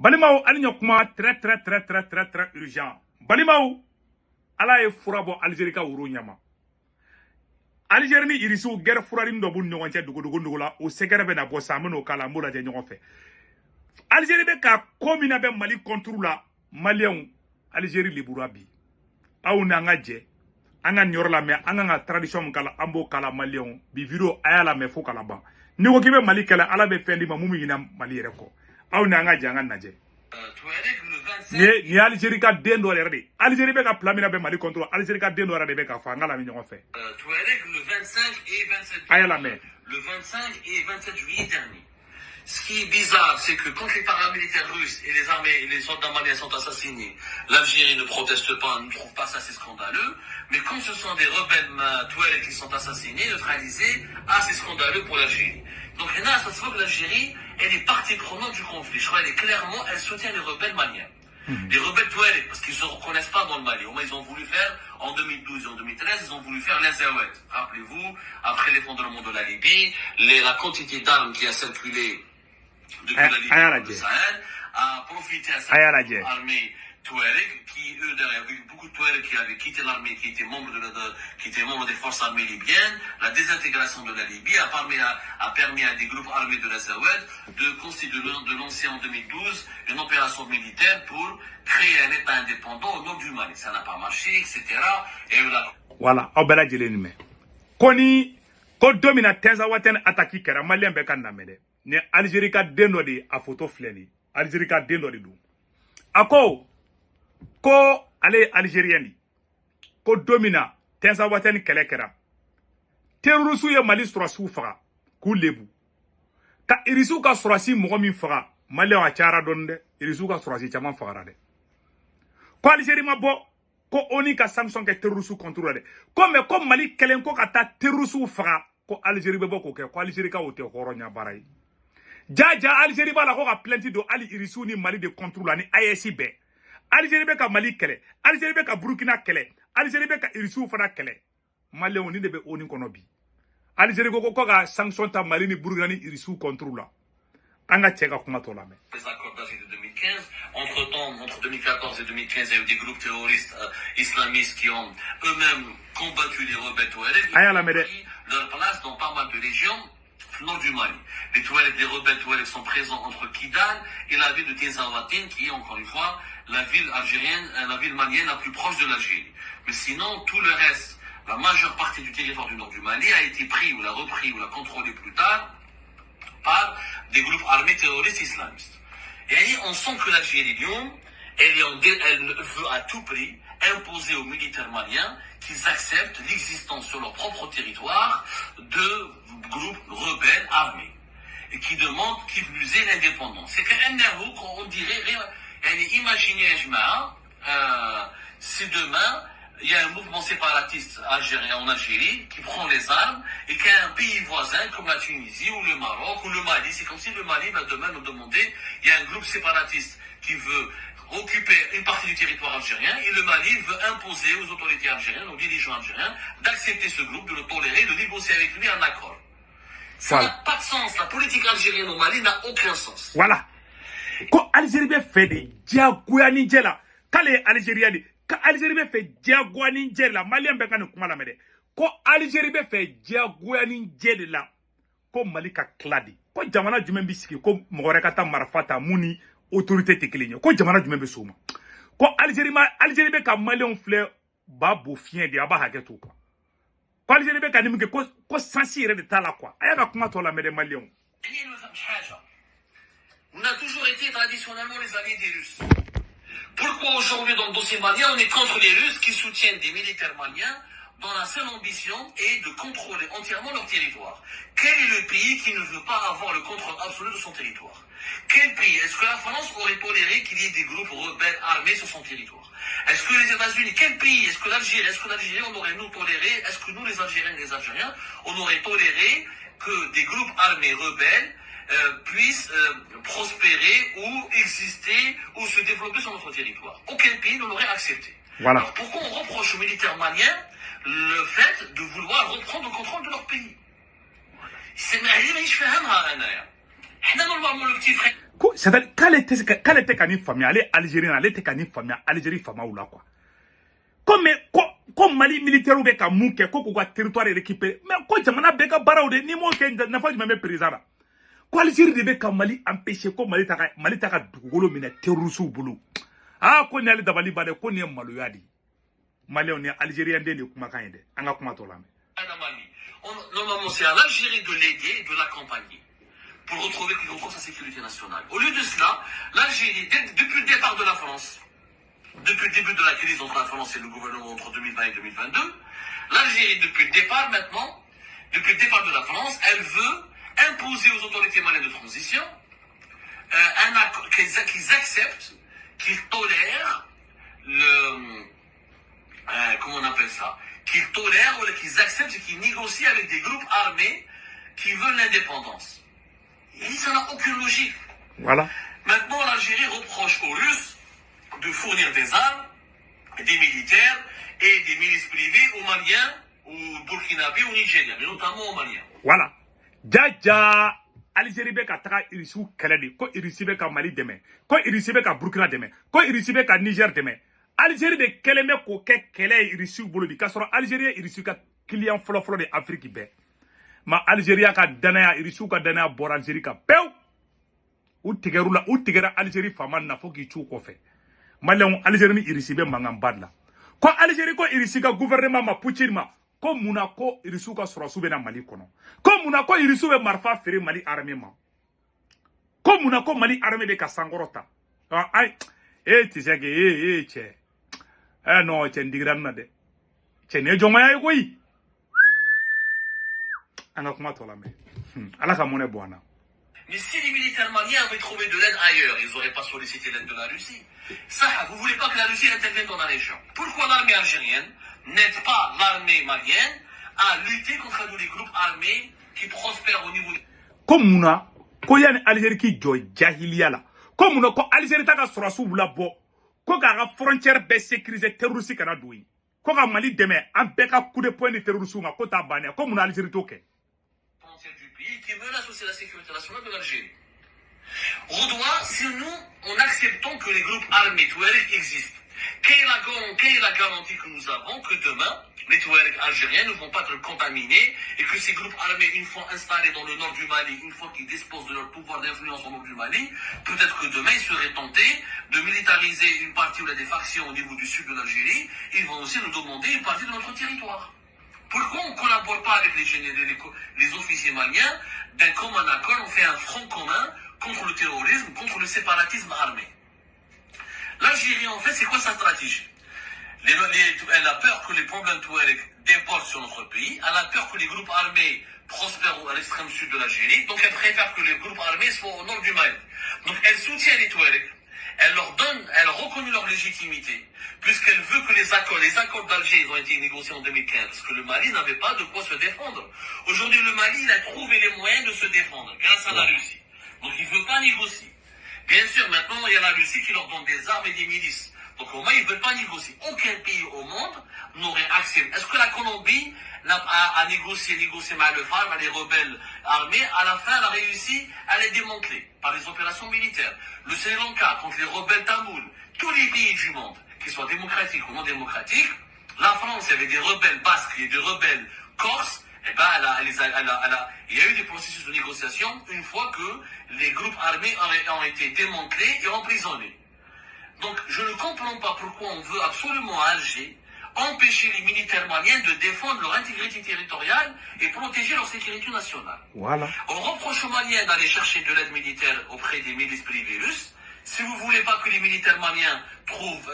Balimao alignokuma très urgent. Balimao ala e furabo Algérie ka wuro nyama. Algérie ni irisu guerre furari ndo bu ñogon ci dugu la o segere be na bo sameno kala mbola je ñogon fe. Algérie be ka komina be Mali contrôle la Malien Algérie libura bi. Aw na nga je anga nyor la me anga nga tradition kala ambo kala Malien bi video ayala me fo kala ba. Ni ko kibe Mali kala ala be fendi ma mumu ina Mali reko. Aw na nga je anga naje. Ni Algérie ka den do rede Algérie be ka plamina be Mali contrôle Algérie ka den do rede be ka fa ngala mi ñogon fe. Le 25 et 27 juillet. Le 25 et 27 juillet dernier. Ce qui est bizarre, c'est que quand les paramilitaires russes et les armées et les soldats maliens sont assassinés, l'Algérie ne proteste pas, ne trouve pas ça assez scandaleux. Mais quand ce sont des rebelles Touaregs qui sont assassinés, neutralisés, c'est scandaleux pour l'Algérie. Donc ça se voit que l'Algérie, elle est partie prenante du conflit. Je crois elle soutient les rebelles maliens. Les rebelles Touaregs, parce qu'ils ne se reconnaissent pas dans le Mali. Au moins, ils ont voulu faire, en 2012 et en 2013, ils ont voulu faire les Zawed. Rappelez-vous, après l'effondrement de la Libye, la quantité d'armes qui a circulé depuis la Libye au Sahel a profité à cette armée Touareg, qui, eux, derrière, beaucoup de Touaregs qui avaient quitté l'armée, qui étaient membres des forces armées libyennes. La désintégration de la Libye a permis à des groupes armés de la Zawed de lancer en 2012 une opération militaire pour créer un État indépendant au nord du Mali. Ça n'a pas marché, etc. Et voilà, Obela Djelenime. Koni, ko domina tenza waten ataki kera Malien be kan namede. Ne Algérie ka dendo di a photo fleni. Algérie ka dendo di du. Ako ko ale Algérienne ko domina tenza waten kele kera. Terroristes ye Mali surasi faga ku lebu. Ka irisu ka surasi mogo min faga Mali wa cara donde irisu ka surasi chama faga de. Ko Algérie ma bo ko oni ka sanction ke terroristes contrôler. Comme Mali kelen ko ka ta terroristes faga ko Algérie be boko ke ko Algérie ka wote horonya baray. Jaja Algérie ba la ko ka plainte do Ali irisu ni Mali de contrôle ni ASB. Algérie be ka Mali kele, Algérie be ka Burkina kele, Algérie be ka irisu fana kele. Mali oni de be oni kono bi. Algérie ko ka sanction ta Mali ni Burkina ni irisu contrôle. Anga tcheka kuma to la me. Les accords d'Alger de 2015, entre 2014 et 2015, il y a eu des groupes terroristes islamistes qui ont eux-mêmes combattu les rebelles Touaregs. Ils ont pris leur place dans pas mal de régions nord du Mali. Les rebelles Touaregs sont présents entre Kidal et la ville de Tinzaouatine, qui est encore une fois la ville algérienne, la ville malienne la plus proche de l'Algérie. Mais sinon, tout le reste, la majeure partie du territoire du nord du Mali a été pris ou l'a repris ou l'a contrôlé plus tard par des groupes armés terroristes islamistes. Et on sent que l'Algérie, elle veut à tout prix imposer aux militaires maliens qu'ils acceptent l'existence sur leur propre territoire de groupes rebelles armés et qui demandent qui plus est l'indépendance. C'est qu'on dirait, imaginez, si demain il y a un mouvement séparatiste algérien en Algérie qui prend les armes et qu'un pays voisin comme la Tunisie ou le Maroc ou le Mali, c'est comme si le Mali va demain nous demander, il y a un groupe séparatiste qui veut occuper une partie du territoire algérien et le Mali veut imposer aux autorités algériennes, aux dirigeants algériens, d'accepter ce groupe, de le tolérer, de négocier avec lui un accord. Ça n'a pas de sens. La politique algérienne au Mali n'a aucun sens. Voilà. Quand Algérie be fait des diagoani djela, kale Algérienne ka Algérie be fait diagoani djela, Malien be kan kuma la mede. Ko Algérie be fait diagoani djela, ko Mali ka kladi. Ko jamana jumen bi siki ko mogore kata marfata muni autorité tekligne. Ko jamana jumen be soma. Ko Algérie be ka Malien fleur ba bo fien de aba haketo quoi. Ko Algérie be ka nimge ko sansire de tala quoi. Aya ka kuma to la mede Malien. On a toujours été traditionnellement les alliés des Russes. Pourquoi aujourd'hui dans le dossier malien on est contre les Russes qui soutiennent des militaires maliens dont la seule ambition est de contrôler entièrement leur territoire? Quel est le pays qui ne veut pas avoir le contrôle absolu de son territoire? Quel pays? Est-ce que la France aurait toléré qu'il y ait des groupes rebelles armés sur son territoire? Est-ce que les États-Unis, quel pays? Est-ce que l'Algérie, on aurait nous toléré? Est-ce que nous les Algériens et les Algériens, on aurait toléré que des groupes armés rebelles puissent prospérer ou exister ou se développer sur notre territoire? Aucun pays ne l'aurait accepté. Voilà. Alors pourquoi on reproche aux militaires maliens le fait de vouloir reprendre le contrôle de leur pays? C'est C'est-à-dire qu'elle était qu'à une famille, elle est algérienne, elle était qu'à une famille, Algérie fama ou là quoi. Comme Mali militaire ou beka mouke, ko territoire récupéré. Mais quoi, jamana beka barao de ni mo ke n'a pas même président. Quoi Algérie de beka Mali empêcher ko Mali taka dugolo mina terroristes bulu. Ah ko ni ali dabali bade ko ni maloyadi. Mali on est algérien de kuma kan yede. Anga kuma to lamé. Normalement, c'est à l'Algérie de l'aider, de l'accompagner, pour retrouver sa sécurité nationale. Au lieu de cela, l'Algérie, depuis le départ de la France, depuis le début de la crise entre la France et le gouvernement entre 2020 et 2022, l'Algérie, depuis le départ maintenant, depuis le départ de la France, elle veut imposer aux autorités maliennes de transition un accord qu'ils acceptent, qu'ils tolèrent comment on appelle ça, qu'ils tolèrent ou qu'ils acceptent et qu'ils négocient avec des groupes armés qui veulent l'indépendance. Et ça n'a aucune logique. Voilà. Maintenant, l'Algérie reproche aux Russes de fournir des armes, des militaires et des milices privées aux Maliens, aux Burkinabés, aux Nigériens, mais notamment aux Maliens. Voilà. Dja Algérie be ka taga irisu kɛlɛ de ko irisi be ka Mali dɛmɛ ko irisi be ka Burkina dɛmɛ ko irisi be ka Niger dɛmɛ Algérie de kɛlɛ bɛ k'o kɛ kɛlɛ ye irisi bolo bi k'a sɔrɔ Algérie ye irisi ka client fɔlɔ de Afrique bɛɛ ma Algérie ka danaya irisiw ka danaya bɔra Algérie ka pew u tigɛra Algérie faama na fo k'i cu kɔfɛ Malien Algérie ni irisi bɛ mankan ba la ko Algérie ko irisi ka gouvernement ma Poutine ma ko muna ko irisiw ka sɔrɔsiw bɛ na Mali kɔnɔ ko muna ko irisiw bɛ marifa feere Mali armée ma ko muna ko Mali armée bɛ ka sankɔrɔ ta ay ti se ke cɛ non cɛ n digira na dɛ cɛ ne jɔnmaya ye koyi an ka kuma tɔ lamɛn ala ka mun ne bɔ an na. Mais si les militaires maliens avaient trouvé de l'aide ailleurs, ils n'auraient pas sollicité l'aide de la Russie. Ça, vous ne voulez pas que la Russie intervienne dans la région. Pourquoi l'armée algérienne n'aide pas l'armée malienne à lutter contre tous les groupes armés qui prospèrent au niveau... Comme Mouna, ko yani Algérie qui joue jahiliya la. Comme Mouna, ko Algérie ta ka sɔrɔsiw la bɔ. Ko k'a ka frontière bɛɛ sécuriser terroriste kana don yen. Ko ka Mali dɛmɛ an bɛɛ ka coup de poing ni terroriste ma ko t'a bannen. Ko Mouna Algérie t'o kɛ. Du pays qui menace aussi la sécurité nationale de l'Algérie. Redouard, si nous, on acceptons que les groupes armés Touareg existent, quelle est la garantie que nous avons que demain, les Touaregs algériens ne vont pas être contaminés et que ces groupes armés, une fois installés dans le nord du Mali, une fois qu'ils disposent de leur pouvoir d'influence au nord du Mali, peut-être que demain ils seraient tentés de militariser une partie ou des factions au niveau du sud de l'Algérie, ils vont aussi nous demander une partie de notre territoire. Pourquoi on ne collabore pas avec les officiers maliens d'un commun accord, on fait un front commun contre le terrorisme, contre le séparatisme armé? L'Algérie, en fait, c'est quoi sa stratégie? Elle a peur que les problèmes touareg débordent sur notre pays, elle a peur que les groupes armés prospèrent à l'extrême sud de l'Algérie, donc elle préfère que les groupes armés soient au nord du Mali. Donc elle soutient les Touaregs, elle reconnaît leur légitimité, puisqu'elle veut que les accords d'Alger ont été négociés en 2015, parce que le Mali n'avait pas de quoi se défendre. Aujourd'hui, le Mali, il a trouvé les moyens de se défendre, grâce à la Russie. Donc il ne veut pas négocier. Bien sûr, maintenant, il y a la Russie qui leur donne des armes et des milices. Donc au moins, ils ne veulent pas négocier. Aucun pays au monde n'aurait accès. Est-ce que la Colombie a négocié mal le phare, les rebelles armés? À la fin, elle a réussi à les démanteler par des opérations militaires. Le Sri Lanka contre les rebelles tamouls. Tous les pays du monde, qu'ils soient démocratiques ou non démocratiques, la France, il y avait des rebelles basques et des rebelles corses. Eh ben, il y a eu des processus de négociation une fois que les groupes armés ont été démantelés et emprisonnés. Donc, je ne comprends pas pourquoi on veut absolument à Alger empêcher les militaires maliens de défendre leur intégrité territoriale et protéger leur sécurité nationale. Voilà. On reproche aux Maliens d'aller chercher de l'aide militaire auprès des milices privées russes. Si vous ne voulez pas que les militaires maliens trouvent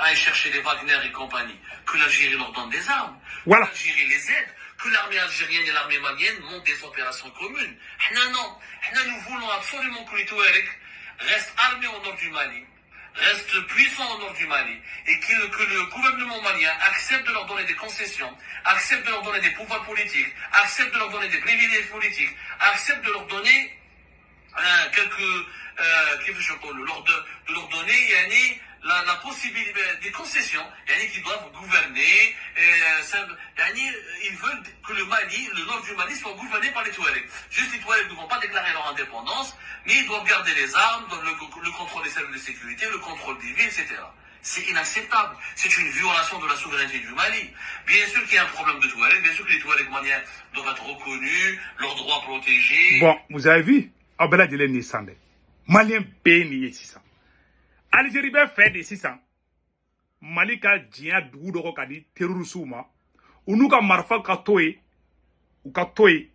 aillent chercher les Wagner et compagnie, que l'Algérie leur donne des armes, voilà. Que l'Algérie les aide, que l'armée algérienne et l'armée malienne montent des opérations communes. Non, nous voulons absolument que les Touaregs restent armés au nord du Mali, restent puissants au nord du Mali, et que le gouvernement malien accepte de leur donner des concessions, accepte de leur donner des pouvoirs politiques, accepte de leur donner des privilèges politiques, accepte de leur donner de leur donner la possibilité des concessions, qui doivent gouverner. Ils veulent que le Mali, le nord du Mali, soit gouverné par les Touaregs. Juste les Touaregs ne vont pas déclarer leur indépendance, mais ils doivent garder les armes, le contrôle des services de sécurité, le contrôle des villes, etc. C'est inacceptable. C'est une violation de la souveraineté du Mali. Bien sûr qu'il y a un problème de Touareg, bien sûr que les Touaregs maliens doivent être reconnus, leurs droits protégés. Bon, vous avez vu, Abela Dile Nisande. Malien béni 600. Algérie be fait de 600. Mali ka djia dugu dogo ka di terroristes ma. Unu ka marfa ka toye, u ka toye,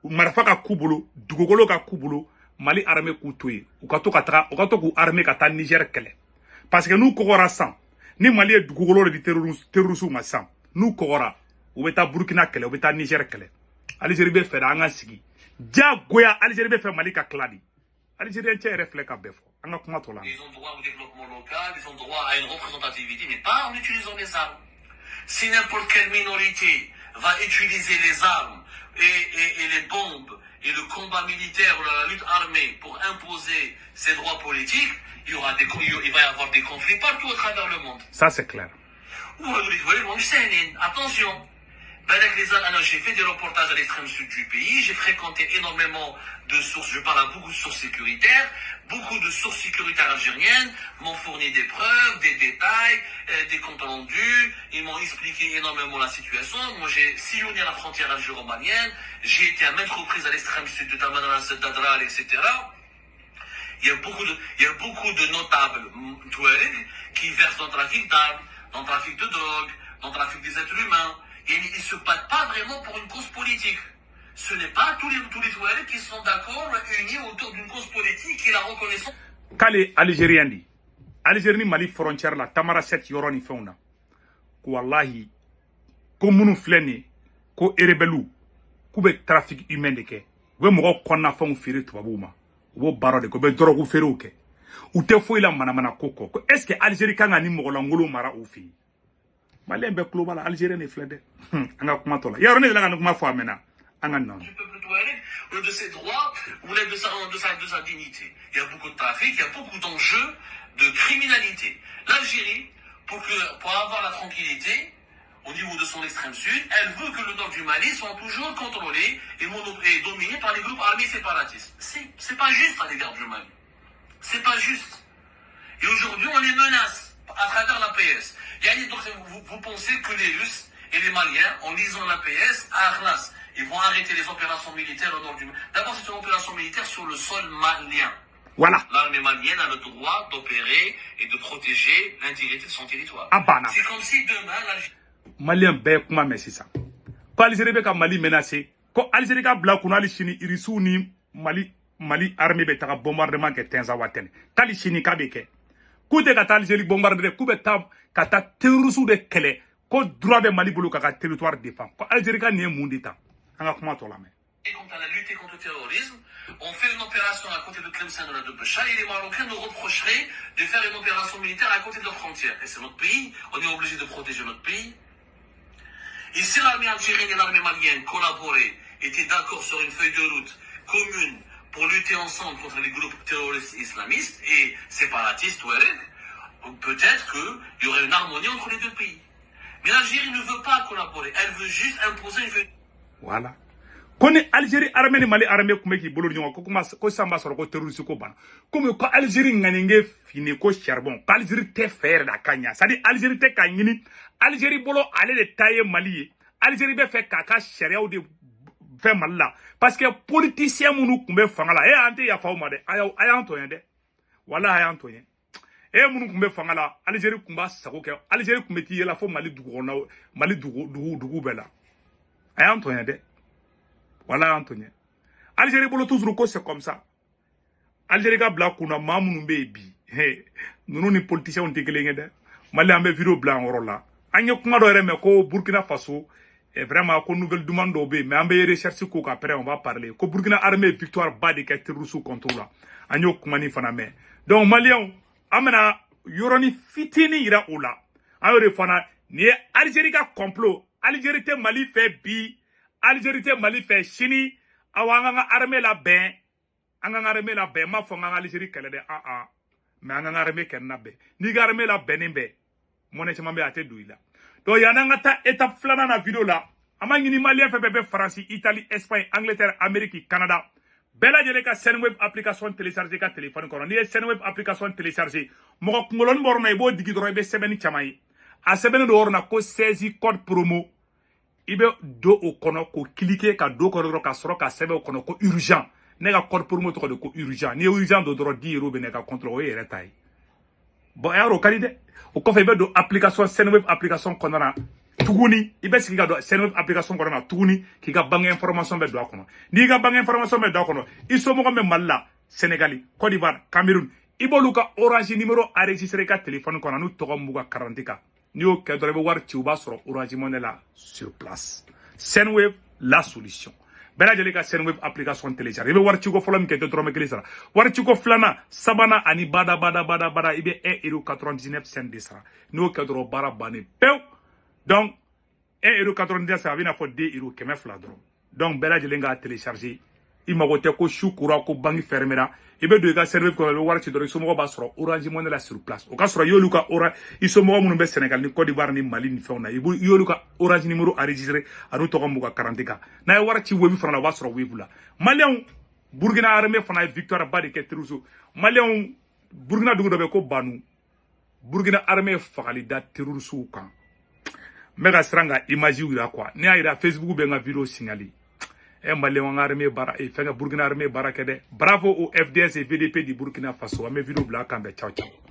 marfa ka kubulu, dugukolo ka kubulu, Mali armée ku toye. U ka to ku armée ka ta Niger kele. Parce que nous kogora sans. Ni Mali est dugukolo de terroristes ma sans. Nous kogora, u beta Burkina kele, u beta Niger kele. Algérie be fait da anga sigi. Dia goya Algérie be fait Mali ka kladi. Algérien tient réflexe à Befo. Ils ont droit au développement local, ils ont droit à une représentativité, mais pas en utilisant les armes. Si n'importe quelle minorité va utiliser les armes et les bombes et le combat militaire ou la lutte armée pour imposer ses droits politiques, il va y avoir des conflits partout à travers le monde. Ça c'est clair. Attention. J'ai fait des reportages à l'extrême sud du pays, j'ai fréquenté énormément de sources, je parle à beaucoup de sources sécuritaires, beaucoup de sources sécuritaires algériennes m'ont fourni des preuves, des détails, des comptes rendus, ils m'ont expliqué énormément la situation. Moi j'ai sillonné la frontière algéro-malienne, j'ai été à maintes reprises à l'extrême sud de Tamanrasset, d'Adrar, etc. Il y a beaucoup de notables Touaregs qui versent dans le trafic d'armes, dans le trafic de drogue, dans le trafic des êtres humains. Et ils ne se battent pas vraiment pour une cause politique. Ce n'est pas tous les Touaregs qui sont d'accord, unis autour d'une cause politique et la reconnaissance. Kale Algérien dit, Algérie Mali frontière la Tamara 7 yoroni fauna. Ko wallahi, ko munu fleni, ko erebelu, ko be trafic humain de ke. We mo konna fon firi tubabuma. Wo baro de ko be dorogu fere oke. Ou te fo ila mana koko. Est-ce que Algérie kanga ni mo langolo mara ofi? Malien be global Algérien est flède. Anga kuma tola. Ya rone la kuma fo amena. Anga non. Du peuple touareg, ou de ses droits, ou de sa dignité. Il y a beaucoup de trafic, il y a beaucoup d'enjeux de criminalité. L'Algérie, pour avoir la tranquillité, au niveau de son extrême sud, elle veut que le nord du Mali soit toujours contrôlé et dominé par les groupes armés séparatistes. C'est pas juste à l'égard du Mali. C'est pas juste. Et aujourd'hui, on les menace à travers l'APS. Vous pensez que les Russes et les Maliens, en lisant l'APS, à Arnas, ils vont arrêter les opérations militaires au nord du Mali. D'abord, c'est une opération militaire sur le sol malien. Voilà. L'armée malienne a le droit d'opérer et de protéger l'intégrité de son territoire. C'est comme si demain, l'Algérie... Malien be kuma mesi sa. Ko Algérie be ka Mali menacé. Ko Algérie ka bla kunali chini irisu ni Mali armée be ta bombardement ke tenza watene. Tali chini ka be ke. Ku de ka Algérie bombarder ku be ta ka ta terroristes de kele. Ko droit be Mali bulu ka territoire défend. Ko Algérie ka nie mundita. Anga kuma to la me. Quand on a lutté contre le terrorisme, on fait une opération à côté de Tlemcen de Becha et les Marocains nous reprocheraient de faire une opération militaire à côté de leurs frontières. Et c'est notre pays, on est obligé de protéger notre pays. Et si l'armée algérienne et l'armée malienne collaboraient, étaient d'accord sur une feuille de route commune pour lutter ensemble contre les groupes terroristes islamistes et séparatistes, peut-être qu'il y aurait une harmonie entre les deux pays. Mais l'Algérie ne veut pas collaborer, elle veut juste imposer une feuille. Voilà. Kone Algérie armée ni Mali armée kuma ki bolo nyonga ko samba soro ko terroriste ko bana comme ko Algérie nganinge fini ko charbon ko Algérie te faire da kanya ça dit Algérie te kanyini Algérie bolo aller de tailler Mali Algérie be fait kaka sharia ou de fait mal là parce que politicien munu kumbe fangala e ante ya fauma de aya antoyen de wala aya antoyen e munu kumbe fangala Algérie kumba sako ke Algérie kumbe ti la fo Mali dugu na Mali dugu bela aya antoyen de voilà Antonien. Algérie bolo toujours ko c'est comme ça. Algérie ga bla kuna mamunu be bi. Nous ni politiciens on tekelenge de. Mali ambe vidéo blanc orola. Anye kuma do reme ko Burkina Faso et vraiment ko nouvelle demande be mais ambe recherche ko après on va parler. Ko Burkina armée victoire ba de ka terroristes contrôle là. Anye kuma ni fana me. Donc Malien amena yoroni fitini ira ola. Ayore fana ni Algérie ga complot. Algérie te Mali fait bi Algérie te Mali fait chini awanga armée la ben anga armée la ben ma fonga Algérie kele de mais an ka armée kɛ na bɛɛ n'i ka armée la bɛnnen bɛɛ mɔnɛ caman bɛ a tɛ don i la donc yani an ka taa étape filanan na vidéo la an b'a ɲini malien fɛn fɛn bɛ Faransi Italie Espagne Angleterre Amérique Canada bɛɛ lajɛlen ka Senweb application télécharger ka téléphone kɔnɔ n'i ye Senweb application télécharger mɔgɔ kunkolonin bɔrɔ na i b'o digi dɔrɔn i bɛ sɛbɛnni caman ye a sɛbɛnnen don yɔrɔ na ko 16 code promo i bɛ don o kɔnɔ ko cliquer ka don kɔnɔ dɔrɔn ka sɔrɔ ka sɛbɛn o kɔnɔ ko urgent ne ka code promo tɔgɔ de ko urgent n'i ye urgent don dɔrɔn 10 € bɛ ne ka compte la o ye yɛrɛ ta ye bon a yɔrɔ o ka di dɛ o kɔfɛ i bɛ don application Senweb application kɔnɔna na tuguni i bɛ sigi ka don Senweb application kɔnɔna na tuguni k'i ka banque information bɛ don a kɔnɔ n'i ka banque information bɛ don a kɔnɔ i somɔgɔ bɛ Mali la Sénégal Côte d'Ivoire Cameroun i b'olu ka Orange numéro enregistré i ka téléphone kɔnɔ n'u tɔgɔ m'u ka carte kan n'i y'o kɛ dɔrɔn i bɛ wari ci u b'a sɔrɔ Orange Money la sur place Senweb la solution bɛɛ lajɛlen ka Senweb application télécharger i bɛ wari ciko fɔlɔ min kɛ dɔrɔmɛ 1 sara wari ciko filanan sabanan ani bada i bɛ 1,99 € de sara n'o kɛ dɔrɔn baara bannen pewu donc 1,99 € sara a bɛ n'a fɔ 2 € 200 dɔrɔn donc bɛɛ lajɛlen ka télécharger i mago tɛ ko su kora ko banque fermera i bɛ don i ka Senweb kɔnɔ i bɛ wari ci dɔrɔn i somɔgɔw b'a sɔrɔ Orange Money la sur place o ka sɔrɔ i y'olu ka i somɔgɔ minnu bɛ Sénégal ni Côte d'Ivoire ni Mali ni fɛnw na i y'olu ka Orange numéro enregistré a n'u tɔgɔ m'u ka carte kan n'a ye wari ci Wave fana la o b'a sɔrɔ Wave la maliyɛnw Burkina armée fana ye victoire ba de kɛ terrorisme maliyɛnw Burkina dugu dɔ bɛ ko Banu Burkina armée fagali da terroristw kan n bɛ ka siran ka image jira quoi ne y'a jira Facebook bɛ n ka vidéo signalé maliyɛnw armée bara fɛn Burkina armée bara kɛ dɛ bravo au FDS et VDP du Burkina Faso an bɛ vidéo bila a kan bɛɛ ciao ciao